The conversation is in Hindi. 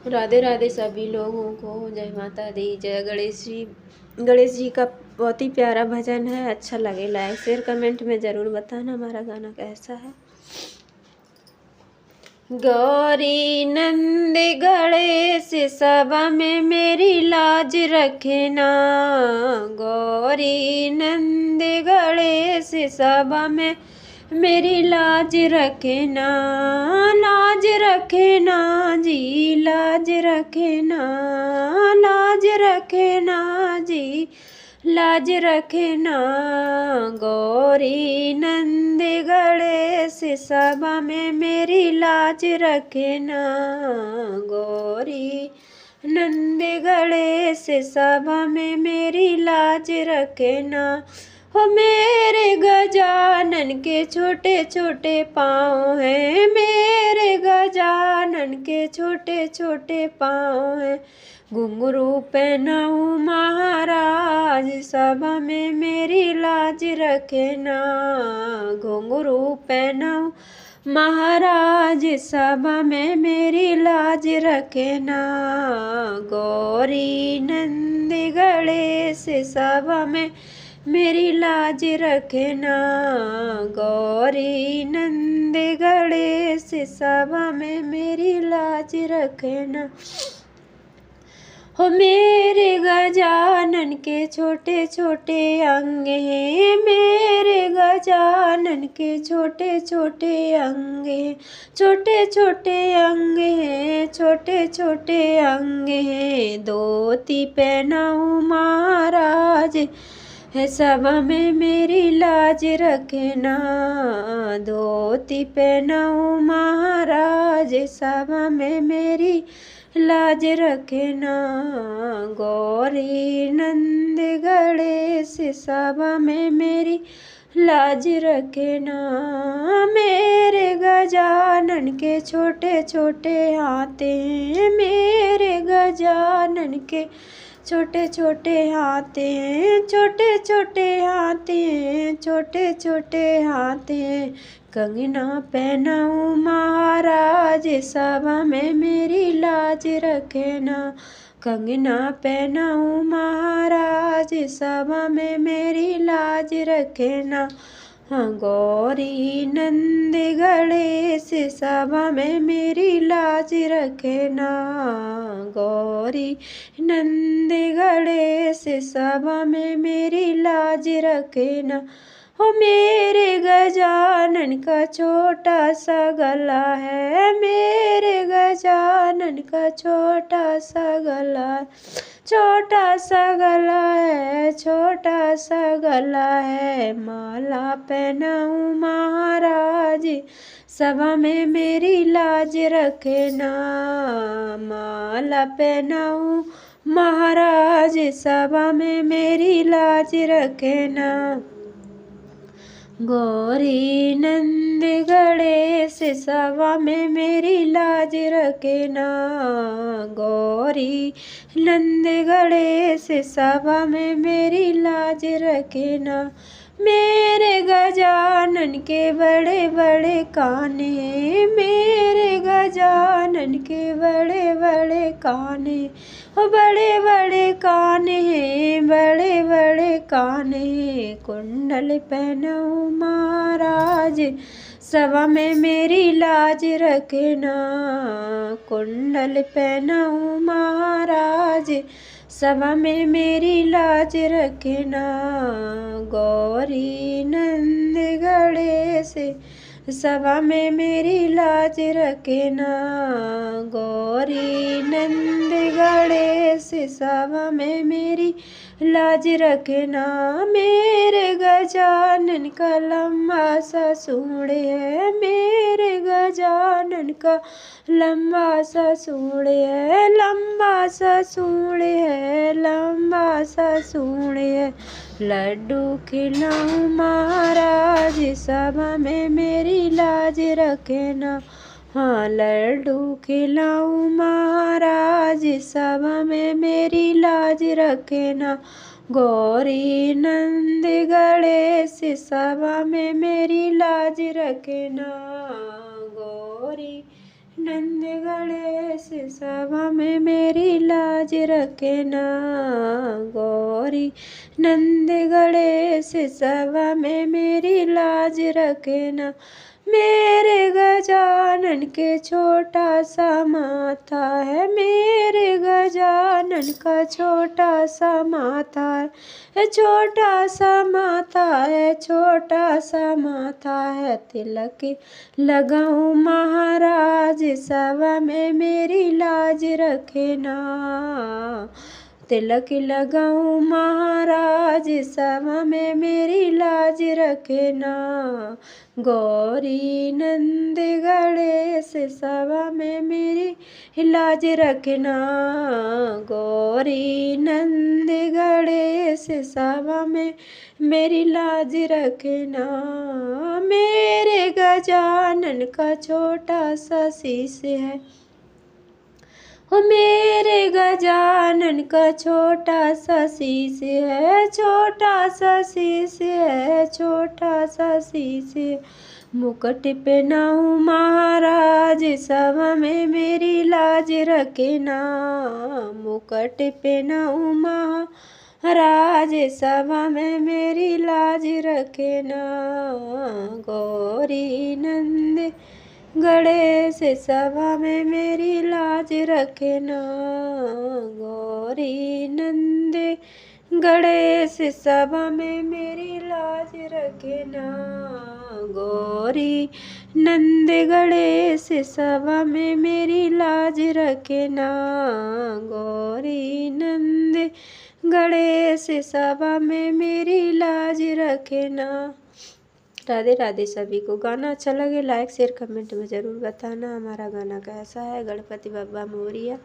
राधे राधे सभी लोगों को। जय माता दी। जय गणेश जी। गणेश जी का बहुत ही प्यारा भजन है। अच्छा लगे लाइक शेयर कमेंट में ज़रूर बताना हमारा गाना कैसा है। गौरी नंद गणेश सभा में मेरी लाज रखना। गौरी नंद गणेश सभा में मेरी लाज रखना। लाज रखना जी, लाज रखना, लाज रखना जी, लाज रखना। गौरी नंद गणेश सभा में मेरी लाज रखना। गौरी नंद गणेश सभा में मेरी लाज रखना। हो मेरे गजानन के छोटे छोटे पाँव हैं। मेरे गजानन के छोटे छोटे पाँव हैं। घुंघरू पहनाऊँ महाराज सभा में मेरी लाज रखना। घुंघरू पहनाऊँ महाराज सभा में मेरी लाज रखना। गौरी नंद गणेश सभा में मेरी लाज रखना। गौरी नंद गणेश सभा में मेरी लाज रखना। हो मेरे गजानन के छोटे छोटे अंग हैं। मेरे गजानन के छोटे छोटे अंग हैं। छोटे छोटे अंग हैं। छोटे छोटे अंग हैं। धोती पहनाऊँ महाराज है सभा में मेरी लाज रखना। धोती पहनाऊँ महाराज सभा में मेरी लाज रखना। गौरी नंद गणेश सभा में मेरी लाज रखना। मेरे गजानन के छोटे छोटे हाथ हैं। मेरे गजानन के छोटे छोटे हाथ हैं। छोटे छोटे हाथ हैं। छोटे छोटे हाथ हैं। कंगना पहनाऊँ महाराज सभा में मेरी लाज रखना। कंगना पहनाऊँ महाराज सभा में मेरी लाज रखना। गौरी नंद गणेश सभा में मेरी लाज रखना। गौरी नंद गणेश सभा में मेरी लाज रखना। हो मेरे गजानन का छोटा सा गला है। मेरे गजानन का छोटा सा गला, छोटा सा गला है। छोटा सा गला है। माला पहनाऊँ महाराज सभा में मेरी लाज रखना। माला पहनाऊँ महाराज सभा में मेरी लाज रखना। गौरी नंद गणेश सभा में मेरी लाज रखना। गौरी नंद गणेश सभा में मेरी लाज रखना। मेरे गजानन के बड़े बड़े कान हैं। मेरे गजानन के बड़े बड़े कान हैं। ओ बड़े बड़े कान हैं। बड़े बड़े कान हैं। कुंडल पहनाऊँ महाराज सभा में मेरी लाज रखना। कुंडल पहनाऊँ महाराज सभा में मेरी लाज रखना। गौरी नंद गणेश सभा में मेरी लाज रखना। गौरी नंद गणेश सभा में मेरी लाज रखना। मेरे गजानन का लंबा सा सूंड है। मेरे गजानन का लंबा सा सूंड है। लंबा सा सूंड है। लंबा सा सूंड है। लड्डू खिलाऊँ महाराज सभा में मेरी लाज रखना। हाँ लड्डू खिलाऊँ महाराज सभा में मेरी लाज रखना। गौरी नंद गणेश सभा में मेरी लाज रखना। गौरी नंद गणेश सभा में मेरी लाज रखना गौरी। नंद गणेश सभा में मेरी लाज रखना। मेरे गजानन के छोटा सा माथा है, मेरे गजानन का छोटा सा माथा है, छोटा सा माथा है, छोटा सा माथा है। तिलक लगाऊं महाराज सभा में मेरी लाज रखना। तिलक लगाऊं महाराज सभा में मेरी लाज रखना। गौरी नंद गणेश सभा में मेरी लाज रखना। गौरी नंद गणेश सभा में मेरी लाज रखना। मेरे गजानन का छोटा सा शीश है, ओ मेरे गजानन का छोटा सा शीश है, छोटा सा शीश है, छोटा सा शीश है। मुकुट पहनाऊं महाराज सभा में मेरी लाज रखना। मुकुट पहनाऊं महाराज सभा में मेरी लाज रखना। गौरी नंद गणेश सभा में मेरी लाज रखना। गौरी नंद गणेश सभा में मेरी लाज रखना। गौरी नंद गणेश सभा में मेरी लाज रखना। गौरी नंद गणेश सभा में मेरी लाज रखना। राधे राधे सभी को। गाना अच्छा लगे लाइक शेयर कमेंट में ज़रूर बताना हमारा गाना कैसा है। गणपति बप्पा मोरिया।